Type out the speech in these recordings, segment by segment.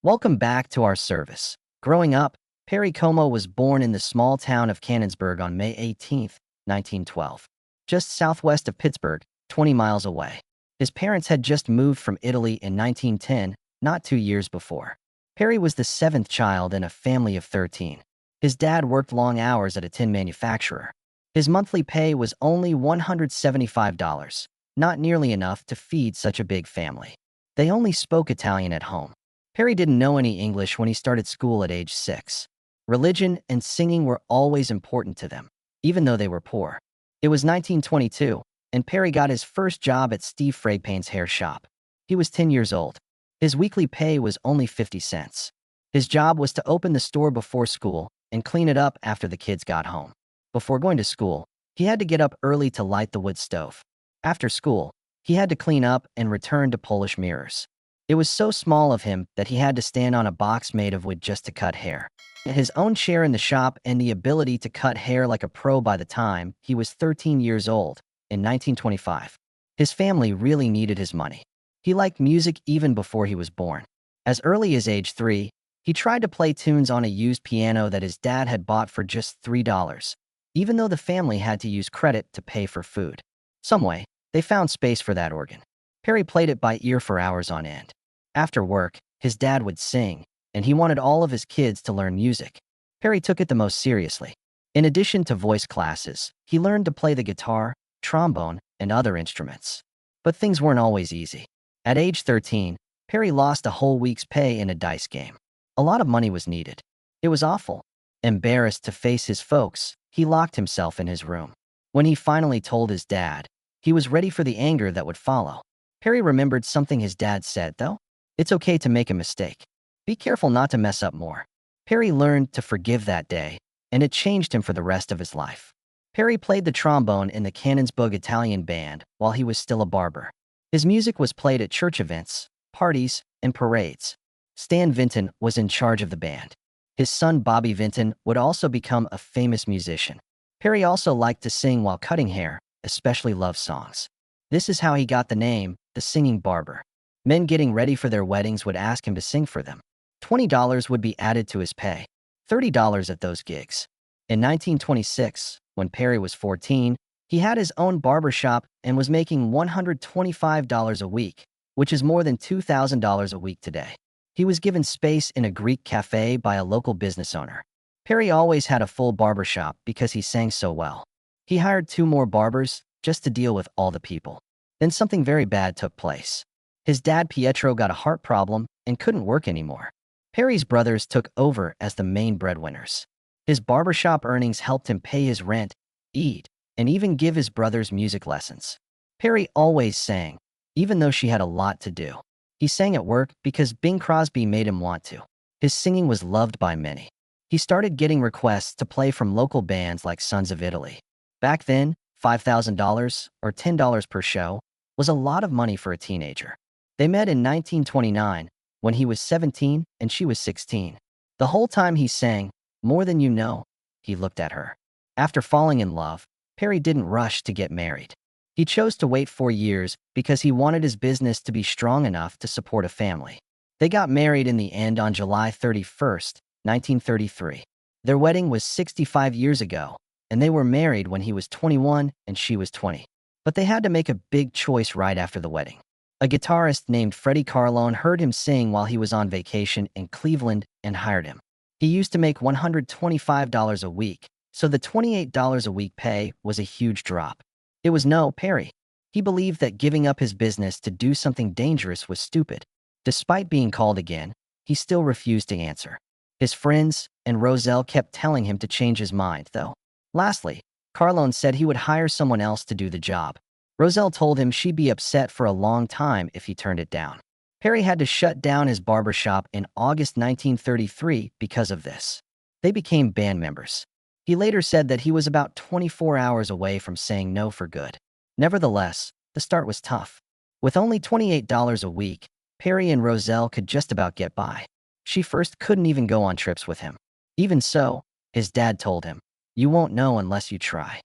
Welcome back to our service. Growing up, Perry Como was born in the small town of Cannonsburg on May 18, 1912, just southwest of Pittsburgh, 20 miles away. His parents had just moved from Italy in 1910, not 2 years before. Perry was the seventh child in a family of 13. His dad worked long hours at a tin manufacturer. His monthly pay was only $175, not nearly enough to feed such a big family. They only spoke Italian at home. Perry didn't know any English when he started school at age 6. Religion and singing were always important to them, even though they were poor. It was 1922, and Perry got his first job at Steve Fragpane's hair shop. He was 10 years old. His weekly pay was only 50 cents. His job was to open the store before school and clean it up after the kids got home. Before going to school, he had to get up early to light the wood stove. After school, he had to clean up and return to polish mirrors. It was so small of him that he had to stand on a box made of wood just to cut hair. His own share in the shop and the ability to cut hair like a pro by the time he was 13 years old in 1925. His family really needed his money. He liked music even before he was born. As early as age 3, he tried to play tunes on a used piano that his dad had bought for just $3, even though the family had to use credit to pay for food. Someway, they found space for that organ. Perry played it by ear for hours on end. After work, his dad would sing, and he wanted all of his kids to learn music. Perry took it the most seriously. In addition to voice classes, he learned to play the guitar, trombone, and other instruments. But things weren't always easy. At age 13, Perry lost a whole week's pay in a dice game. A lot of money was needed. It was awful. Embarrassed to face his folks, he locked himself in his room. When he finally told his dad, he was ready for the anger that would follow. Perry remembered something his dad said, though. It's okay to make a mistake. Be careful not to mess up more. Perry learned to forgive that day, and it changed him for the rest of his life. Perry played the trombone in the Cannonsburg Italian band while he was still a barber. His music was played at church events, parties, and parades. Stan Vinton was in charge of the band. His son Bobby Vinton would also become a famous musician. Perry also liked to sing while cutting hair, especially love songs. This is how he got the name, the Singing Barber. Men getting ready for their weddings would ask him to sing for them. $20 would be added to his pay, $30 at those gigs. In 1926, when Perry was 14, he had his own barber shop and was making $125 a week, which is more than $2,000 a week today. He was given space in a Greek cafe by a local business owner. Perry always had a full barber shop because he sang so well. He hired 2 more barbers just to deal with all the people. Then something very bad took place. His dad Pietro got a heart problem and couldn't work anymore. Perry's brothers took over as the main breadwinners. His barbershop earnings helped him pay his rent, eat, and even give his brothers music lessons. Perry always sang, even though she had a lot to do. He sang at work because Bing Crosby made him want to. His singing was loved by many. He started getting requests to play from local bands like Sons of Italy. Back then, $5,000 or $10 per show was a lot of money for a teenager. They met in 1929 when he was 17 and she was 16. The whole time he sang, "More Than You Know," he looked at her. After falling in love, Perry didn't rush to get married. He chose to wait 4 years because he wanted his business to be strong enough to support a family. They got married in the end on July 31st, 1933. Their wedding was 65 years ago, and they were married when he was 21 and she was 20. But they had to make a big choice right after the wedding. A guitarist named Freddie Carlone heard him sing while he was on vacation in Cleveland and hired him. He used to make $125 a week, so the $28 a week pay was a huge drop. It was no Perry. He believed that giving up his business to do something dangerous was stupid. Despite being called again, he still refused to answer. His friends and Roselle kept telling him to change his mind, though. Lastly, Carlone said he would hire someone else to do the job. Roselle told him she'd be upset for a long time if he turned it down. Perry had to shut down his barber shop in August 1933 because of this. They became band members. He later said that he was about 24 hours away from saying no for good. Nevertheless, the start was tough. With only $28 a week, Perry and Roselle could just about get by. She first couldn't even go on trips with him. Even so, his dad told him, "You won't know unless you try."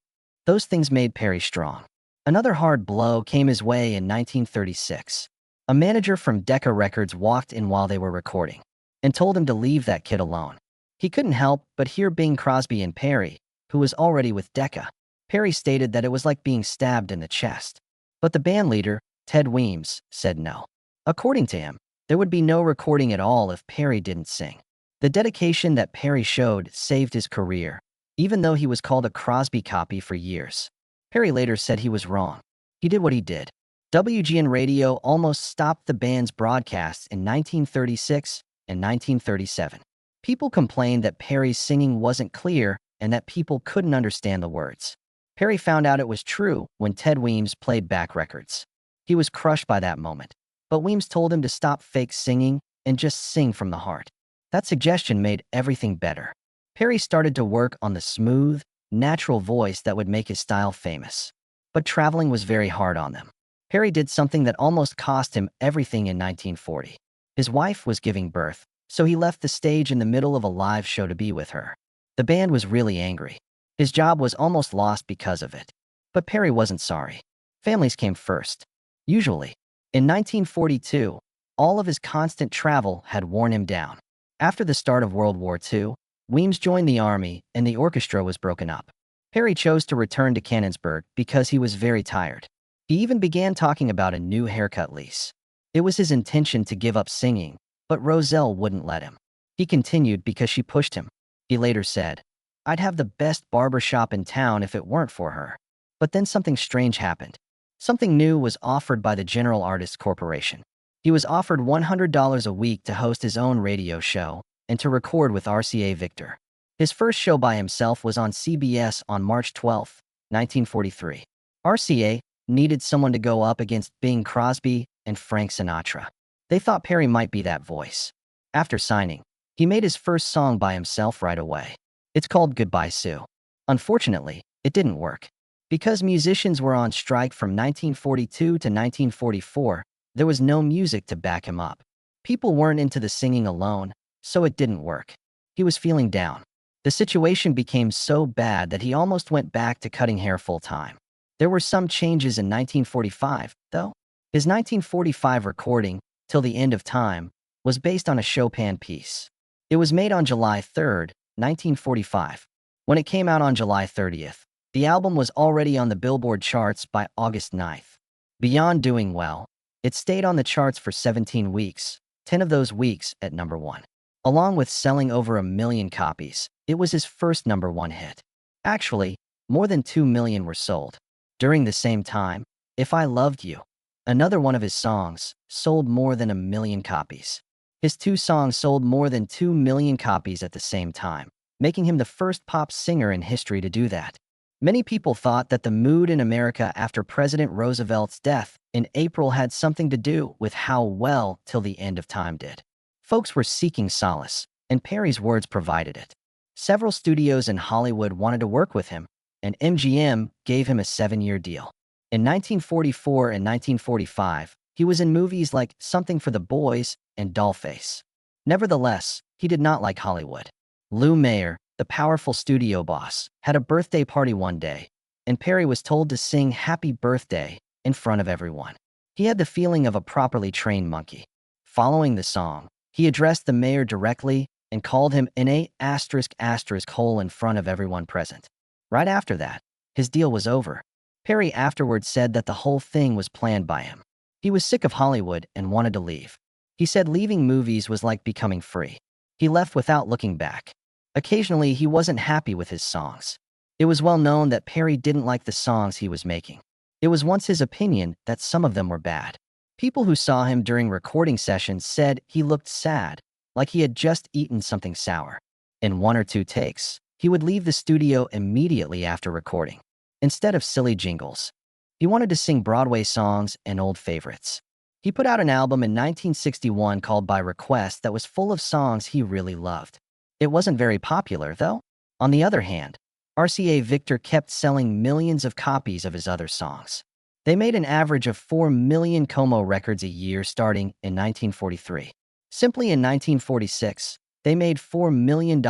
Those things made Perry strong. Another hard blow came his way in 1936. A manager from Decca Records walked in while they were recording. and told him to leave that kid alone. He couldn't help but hear Bing Crosby and Perry, who was already with Decca. Perry stated that it was like being stabbed in the chest. But the bandleader, Ted Weems, said no. According to him, there would be no recording at all if Perry didn't sing. The dedication that Perry showed saved his career, even though he was called a Crosby copy for years. Perry later said he was wrong. He did what he did. WGN Radio almost stopped the band's broadcasts in 1936 and 1937. People complained that Perry's singing wasn't clear and that people couldn't understand the words. Perry found out it was true when Ted Weems played back records. He was crushed by that moment, but Weems told him to stop fake singing and just sing from the heart. That suggestion made everything better. Perry started to work on the smooth, natural voice that would make his style famous. But traveling was very hard on them. Perry did something that almost cost him everything in 1940. His wife was giving birth, so he left the stage in the middle of a live show to be with her. The band was really angry. His job was almost lost because of it. But Perry wasn't sorry. Families came first. Usually. In 1942, all of his constant travel had worn him down. After the start of World War II, Weems joined the army and the orchestra was broken up. Perry chose to return to Canonsburg because he was very tired. He even began talking about a new haircut lease. It was his intention to give up singing, but Roselle wouldn't let him. He continued because she pushed him. He later said, "I'd have the best barber shop in town if it weren't for her." But then something strange happened. Something new was offered by the General Artists Corporation. He was offered $100 a week to host his own radio show and to record with RCA Victor. His first show by himself was on CBS on March 12, 1943. RCA needed someone to go up against Bing Crosby and Frank Sinatra. They thought Perry might be that voice. After signing, he made his first song by himself right away. It's called Goodbye Sue. Unfortunately, it didn't work. Because musicians were on strike from 1942 to 1944, there was no music to back him up. People weren't into the singing alone, so it didn't work. He was feeling down. The situation became so bad that he almost went back to cutting hair full-time. There were some changes in 1945, though. His 1945 recording, Till the End of Time, was based on a Chopin piece. It was made on July 3, 1945. When it came out on July 30th, the album was already on the Billboard charts by August 9th. Beyond doing well, it stayed on the charts for 17 weeks, 10 of those weeks at number 1. Along with selling over 1 million copies, it was his first number 1 hit. Actually, more than 2 million were sold. During the same time, If I Loved You, another one of his songs, sold more than 1 million copies. His 2 songs sold more than 2 million copies at the same time, making him the first pop singer in history to do that. Many people thought that the mood in America after President Roosevelt's death in April had something to do with how well Till the End of Time did. Folks were seeking solace, and Perry's words provided it. Several studios in Hollywood wanted to work with him, and MGM gave him a 7-year deal. In 1944 and 1945, he was in movies like Something for the Boys and Dollface. Nevertheless, he did not like Hollywood. Lou Mayer, the powerful studio boss, had a birthday party one day, and Perry was told to sing Happy Birthday in front of everyone. He had the feeling of a properly trained monkey. Following the song, he addressed the mayor directly and called him an A** hole in front of everyone present. Right after that, his deal was over. Perry afterwards said that the whole thing was planned by him. He was sick of Hollywood and wanted to leave. He said leaving movies was like becoming free. He left without looking back. Occasionally, he wasn't happy with his songs. It was well known that Perry didn't like the songs he was making. It was once his opinion that some of them were bad. People who saw him during recording sessions said he looked sad, like he had just eaten something sour. In 1 or 2 takes, he would leave the studio immediately after recording. Instead of silly jingles, he wanted to sing Broadway songs and old favorites. He put out an album in 1961 called By Request that was full of songs he really loved. It wasn't very popular, though. On the other hand, RCA Victor kept selling millions of copies of his other songs. They made an average of 4 million Como records a year starting in 1943. Simply in 1946, they made $4 million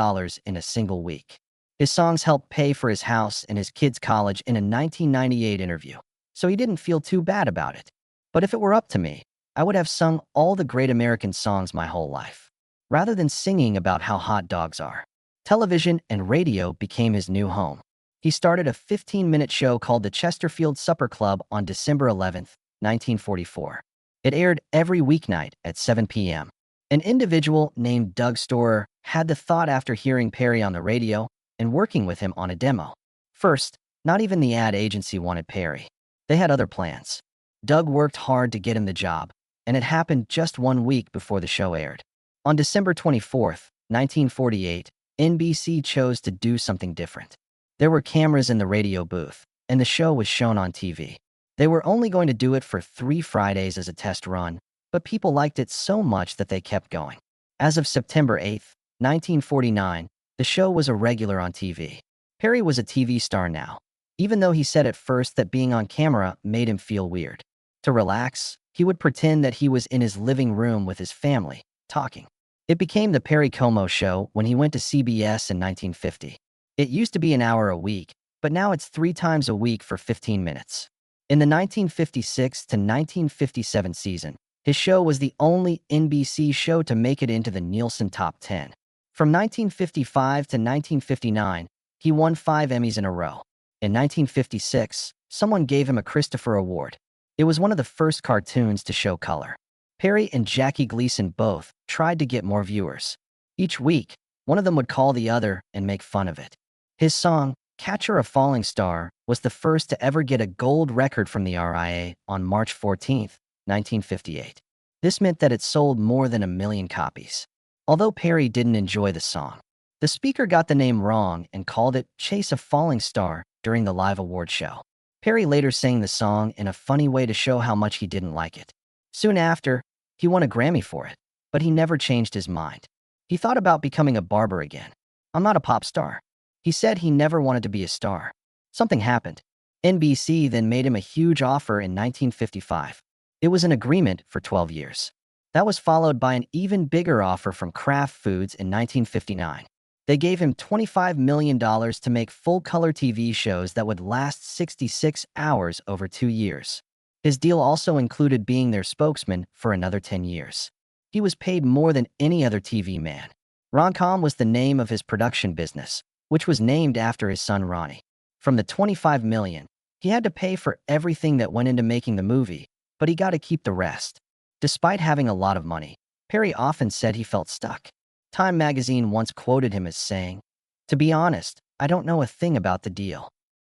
in a single week. His songs helped pay for his house and his kids' college in a 1998 interview, so he didn't feel too bad about it. But if it were up to me, I would have sung all the great American songs my whole life. rather than singing about how hot dogs are. Television and radio became his new home. He started a 15-minute show called the Chesterfield Supper Club on December 11, 1944. It aired every weeknight at 7 p.m. An individual named Doug Storer had the thought after hearing Perry on the radio and working with him on a demo. First, not even the ad agency wanted Perry. They had other plans. Doug worked hard to get him the job, and it happened just 1 week before the show aired. On December 24th, 1948, NBC chose to do something different. There were cameras in the radio booth, and the show was shown on TV. They were only going to do it for 3 Fridays as a test run, but people liked it so much that they kept going. As of September 8th, 1949, the show was a regular on TV. Perry was a TV star now, even though he said at first that being on camera made him feel weird. To relax, he would pretend that he was in his living room with his family, talking. It became the Perry Como Show when he went to CBS in 1950. It used to be an hour a week, but now it's 3 times a week for 15 minutes. In the 1956 to 1957 season, his show was the only NBC show to make it into the Nielsen Top 10. From 1955 to 1959, he won 5 Emmys in a row. In 1956, someone gave him a Christopher Award. It was one of the first cartoons to show color. Perry and Jackie Gleason both tried to get more viewers. Each week, one of them would call the other and make fun of it. His song, Catcher a Falling Star, was the first to ever get a gold record from the RIA on March 14, 1958. This meant that it sold more than 1 million copies. Although Perry didn't enjoy the song, the speaker got the name wrong and called it Chase a Falling Star during the live award show. Perry later sang the song in a funny way to show how much he didn't like it. Soon after, he won a Grammy for it, but he never changed his mind. He thought about becoming a barber again. "I'm not a pop star." He said he never wanted to be a star. Something happened. NBC then made him a huge offer in 1955. It was an agreement for 12 years. That was followed by an even bigger offer from Kraft Foods in 1959. They gave him $25 million to make full-color TV shows that would last 66 hours over 2 years. His deal also included being their spokesman for another 10 years. He was paid more than any other TV man. Roncom was the name of his production business, which was named after his son Ronnie. From the $25 million, he had to pay for everything that went into making the movie, but he got to keep the rest. Despite having a lot of money, Perry often said he felt stuck. Time magazine once quoted him as saying, "To be honest, I don't know a thing about the deal."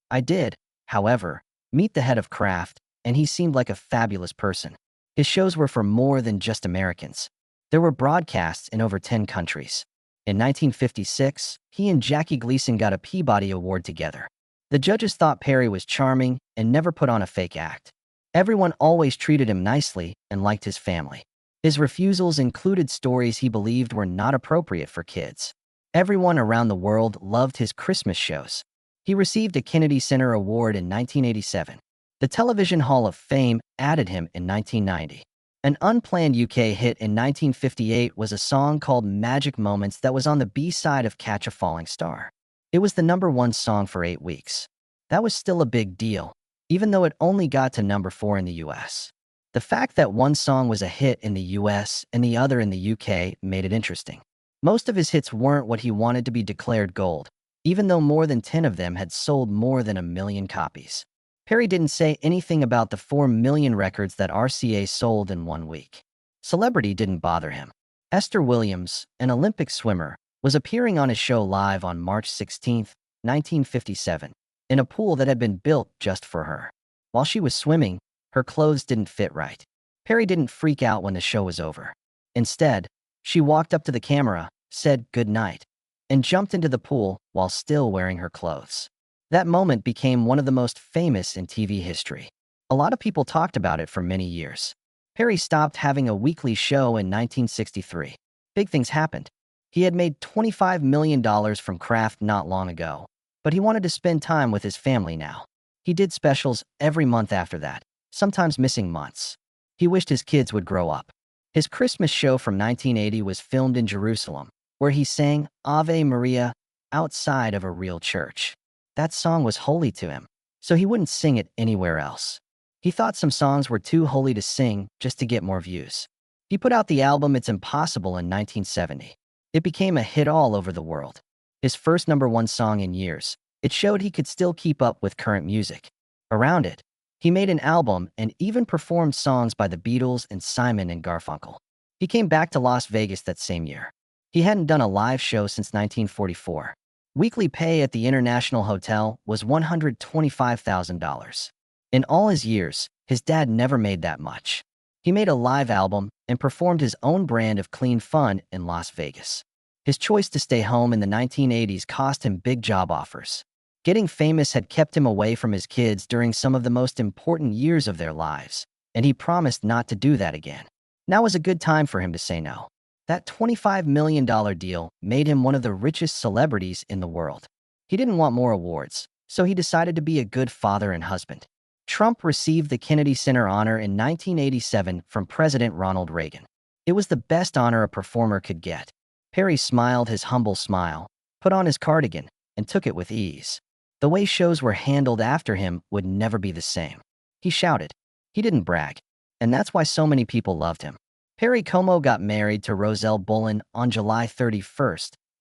I did, however, meet the head of Kraft, and he seemed like a fabulous person. His shows were for more than just Americans. There were broadcasts in over 10 countries. In 1956, he and Jackie Gleason got a Peabody Award together. The judges thought Perry was charming and never put on a fake act. Everyone always treated him nicely and liked his family. His refusals included stories he believed were not appropriate for kids. Everyone around the world loved his Christmas shows. He received a Kennedy Center Award in 1987. The Television Hall of Fame added him in 1990. An unplanned UK hit in 1958 was a song called Magic Moments that was on the B-side of Catch a Falling Star. It was the #1 song for 8 weeks. That was still a big deal, even though it only got to #4 in the US. The fact that one song was a hit in the US and the other in the UK made it interesting. Most of his hits weren't what he wanted to be declared gold, even though more than 10 of them had sold more than 1 million copies. Perry didn't say anything about the 4 million records that RCA sold in 1 week. Celebrity didn't bother him. Esther Williams, an Olympic swimmer, was appearing on his show live on March 16, 1957, in a pool that had been built just for her. While she was swimming, her clothes didn't fit right. Perry didn't freak out when the show was over. Instead, she walked up to the camera, said good night, and jumped into the pool while still wearing her clothes. That moment became one of the most famous in TV history. A lot of people talked about it for many years. Perry stopped having a weekly show in 1963. Big things happened. He had made $25 million from Kraft not long ago, but he wanted to spend time with his family now. He did specials every month after that, sometimes missing months. He wished his kids would grow up. His Christmas show from 1980 was filmed in Jerusalem, where he sang Ave Maria outside of a real church. That song was holy to him, so he wouldn't sing it anywhere else. He thought some songs were too holy to sing just to get more views. He put out the album It's Impossible in 1970. It became a hit all over the world. His first #1 song in years, it showed he could still keep up with current music. Around it, he made an album and even performed songs by the Beatles and Simon and Garfunkel. He came back to Las Vegas that same year. He hadn't done a live show since 1944. Weekly pay at the International Hotel was $125,000. In all his years, his dad never made that much. He made a live album and performed his own brand of clean fun in Las Vegas. His choice to stay home in the 1980s cost him big job offers. Getting famous had kept him away from his kids during some of the most important years of their lives, and he promised not to do that again. Now was a good time for him to say no. That $25 million deal made him one of the richest celebrities in the world. He didn't want more awards, so he decided to be a good father and husband. Trump received the Kennedy Center honor in 1987 from President Ronald Reagan. It was the best honor a performer could get. Perry smiled his humble smile, put on his cardigan, and took it with ease. The way shows were handled after him would never be the same. He shouted. He didn't brag, and that's why so many people loved him. Perry Como got married to Roselle Bullen on July 31,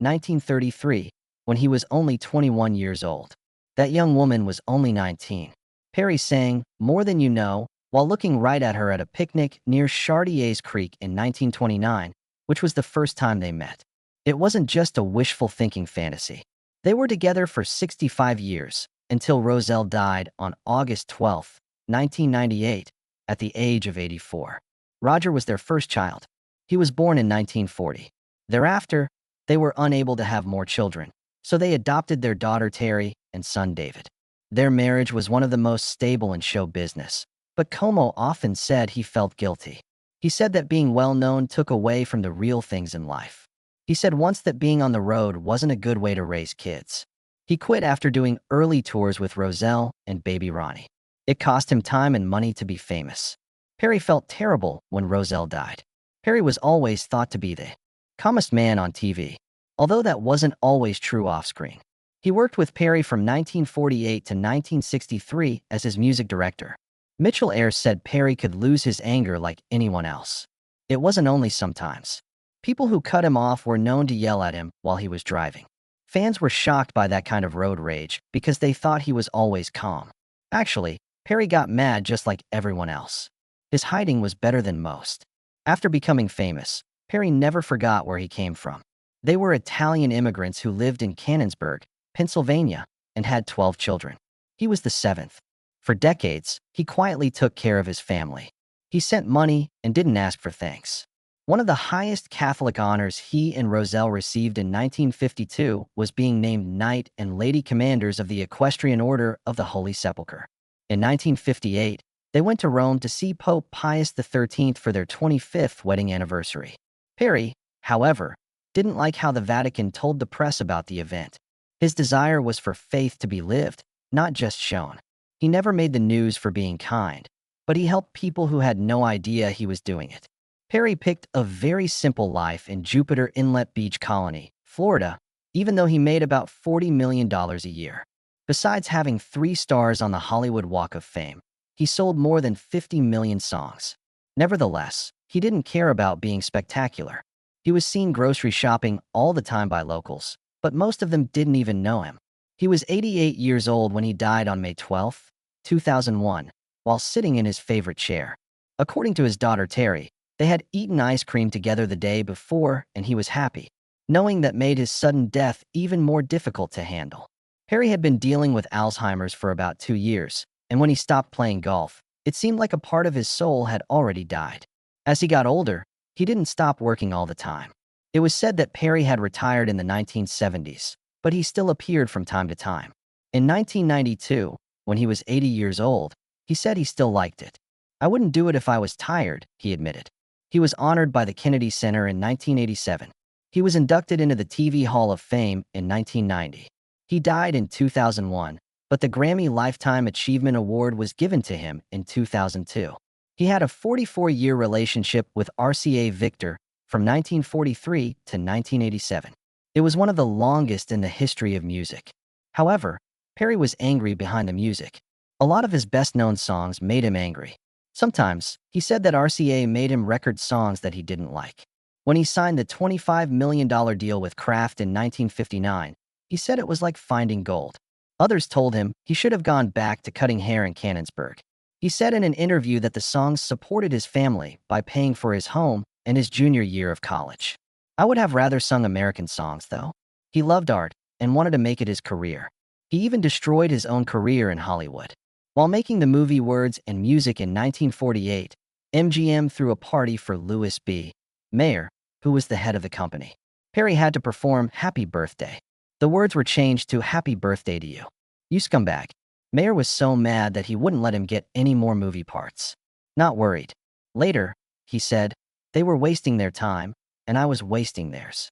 1933, when he was only 21 years old. That young woman was only 19. Perry sang More Than You Know while looking right at her at a picnic near Chardier's Creek in 1929, which was the first time they met. It wasn't just a wishful thinking fantasy. They were together for 65 years until Roselle died on August 12, 1998, at the age of 84. Roger was their first child. He was born in 1940. Thereafter, they were unable to have more children, so they adopted their daughter Terry and son David. Their marriage was one of the most stable in show business, but Como often said he felt guilty. He said that being well-known took away from the real things in life. He said once that being on the road wasn't a good way to raise kids. He quit after doing early tours with Roselle and baby Ronnie. It cost him time and money to be famous. Perry felt terrible when Roselle died. Perry was always thought to be the calmest man on TV, although that wasn't always true off-screen. He worked with Perry from 1948 to 1963 as his music director. Mitchell Ayres said Perry could lose his anger like anyone else. It wasn't only sometimes. People who cut him off were known to yell at him while he was driving. Fans were shocked by that kind of road rage because they thought he was always calm. Actually, Perry got mad just like everyone else. His hiding was better than most. After becoming famous, Perry never forgot where he came from. They were Italian immigrants who lived in Canonsburg, Pennsylvania, and had 12 children. He was the seventh. For decades, he quietly took care of his family. He sent money and didn't ask for thanks. One of the highest Catholic honors he and Roselle received in 1952 was being named Knight and Lady Commanders of the Equestrian Order of the Holy Sepulchre. In 1958, they went to Rome to see Pope Pius XIII for their 25th wedding anniversary. Perry, however, didn't like how the Vatican told the press about the event. His desire was for faith to be lived, not just shown. He never made the news for being kind, but he helped people who had no idea he was doing it. Perry picked a very simple life in Jupiter Inlet Beach Colony, Florida, even though he made about $40 million a year. Besides having 3 stars on the Hollywood Walk of Fame, he sold more than 50 million songs. Nevertheless, he didn't care about being spectacular. He was seen grocery shopping all the time by locals, but most of them didn't even know him. He was 88 years old when he died on May 12, 2001, while sitting in his favorite chair. According to his daughter Terry, they had eaten ice cream together the day before and he was happy, knowing that made his sudden death even more difficult to handle. Perry had been dealing with Alzheimer's for about 2 years, and when he stopped playing golf, it seemed like a part of his soul had already died. As he got older, he didn't stop working all the time. It was said that Perry had retired in the 1970s, but he still appeared from time to time. In 1992, when he was 80 years old, he said he still liked it. "I wouldn't do it if I was tired," he admitted. He was honored by the Kennedy Center in 1987. He was inducted into the TV Hall of Fame in 1990. He died in 2001, but the Grammy Lifetime Achievement Award was given to him in 2002. He had a 44-year relationship with RCA Victor from 1943 to 1987. It was one of the longest in the history of music. However, Perry was angry behind the music. A lot of his best-known songs made him angry. Sometimes, he said that RCA made him record songs that he didn't like. When he signed the $25 million deal with Kraft in 1959, he said it was like finding gold. Others told him he should have gone back to cutting hair in Canonsburg. He said in an interview that the songs supported his family by paying for his home and his junior year of college. I would have rather sung American songs, though. He loved art and wanted to make it his career. He even destroyed his own career in Hollywood. While making the movie Words and Music in 1948, MGM threw a party for Louis B. Mayer, who was the head of the company. Perry had to perform Happy Birthday. The words were changed to Happy Birthday to You. You scumbag. Mayer was so mad that he wouldn't let him get any more movie parts. Not worried. Later, he said, they were wasting their time, and I was wasting theirs.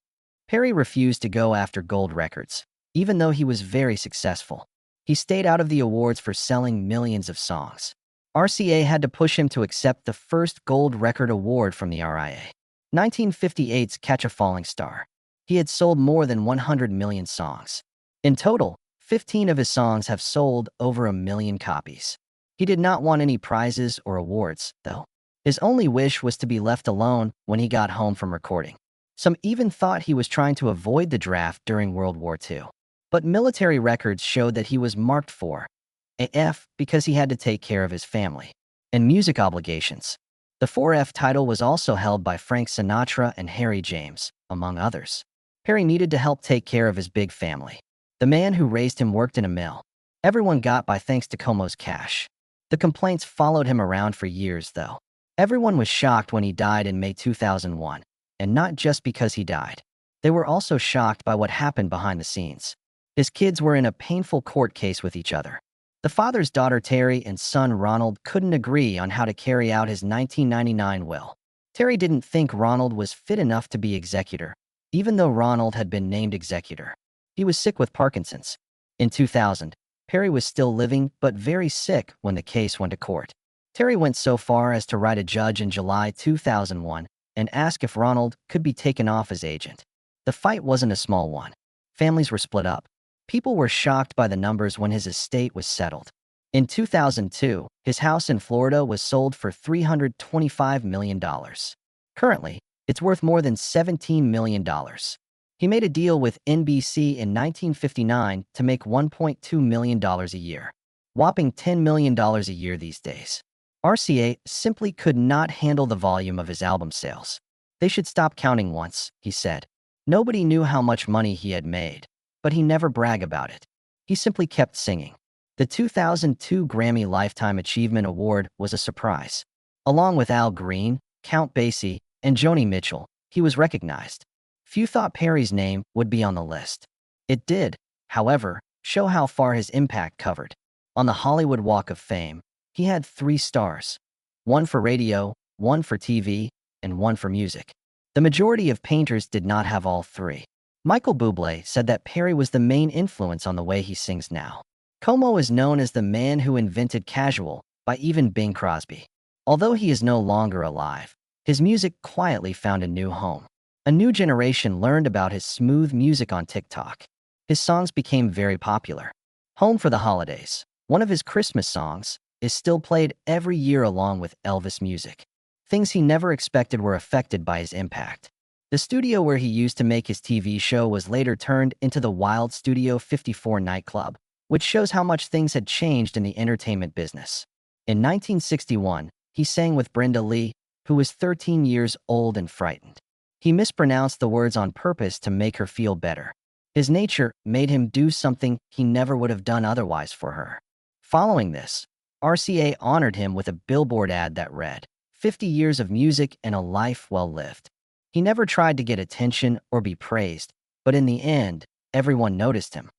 Perry refused to go after gold records, even though he was very successful. He stayed out of the awards for selling millions of songs. RCA had to push him to accept the first gold record award from the RIA. 1958's Catch a Falling Star. He had sold more than 100 million songs. In total, 15 of his songs have sold over 1 million copies. He did not want any prizes or awards, though. His only wish was to be left alone when he got home from recording. Some even thought he was trying to avoid the draft during World War II. But military records showed that he was marked for AF because he had to take care of his family and music obligations. The 4F title was also held by Frank Sinatra and Harry James, among others. Perry needed to help take care of his big family. The man who raised him worked in a mill. Everyone got by thanks to Como's cash. The complaints followed him around for years, though. Everyone was shocked when he died in May 2001, and not just because he died. They were also shocked by what happened behind the scenes. His kids were in a painful court case with each other. The father's daughter Terry and son Ronald couldn't agree on how to carry out his 1999 will. Terry didn't think Ronald was fit enough to be executor, even though Ronald had been named executor. He was sick with Parkinson's. In 2000, Perry was still living but very sick when the case went to court. Terry went so far as to write a judge in July 2001 and ask if Ronald could be taken off as agent. The fight wasn't a small one. Families were split up. People were shocked by the numbers when his estate was settled. In 2002, his house in Florida was sold for $325 million. Currently, it's worth more than $17 million. He made a deal with NBC in 1959 to make $1.2 million a year, whopping $10 million a year these days. RCA simply could not handle the volume of his album sales. They should stop counting once, he said. Nobody knew how much money he had made, but he never bragged about it. He simply kept singing. The 2002 Grammy Lifetime Achievement Award was a surprise. Along with Al Green, Count Basie, and Joni Mitchell, he was recognized. Few thought Perry's name would be on the list. It did, however, show how far his impact covered. On the Hollywood Walk of Fame, he had 3 stars. 1 for radio, 1 for TV, and 1 for music. The majority of painters did not have all 3. Michael Bublé said that Perry was the main influence on the way he sings now. Como is known as the man who invented casual by even Bing Crosby. Although he is no longer alive, his music quietly found a new home. A new generation learned about his smooth music on TikTok. His songs became very popular. Home for the Holidays, one of his Christmas songs, is still played every year along with Elvis music. Things he never expected were affected by his impact. The studio where he used to make his TV show was later turned into the Wild Studio 54 nightclub, which shows how much things had changed in the entertainment business. In 1961, he sang with Brenda Lee, who was 13 years old and frightened. He mispronounced the words on purpose to make her feel better. His nature made him do something he never would have done otherwise for her. Following this, RCA honored him with a billboard ad that read, 50 years of music and a life well lived. He never tried to get attention or be praised, but in the end, everyone noticed him.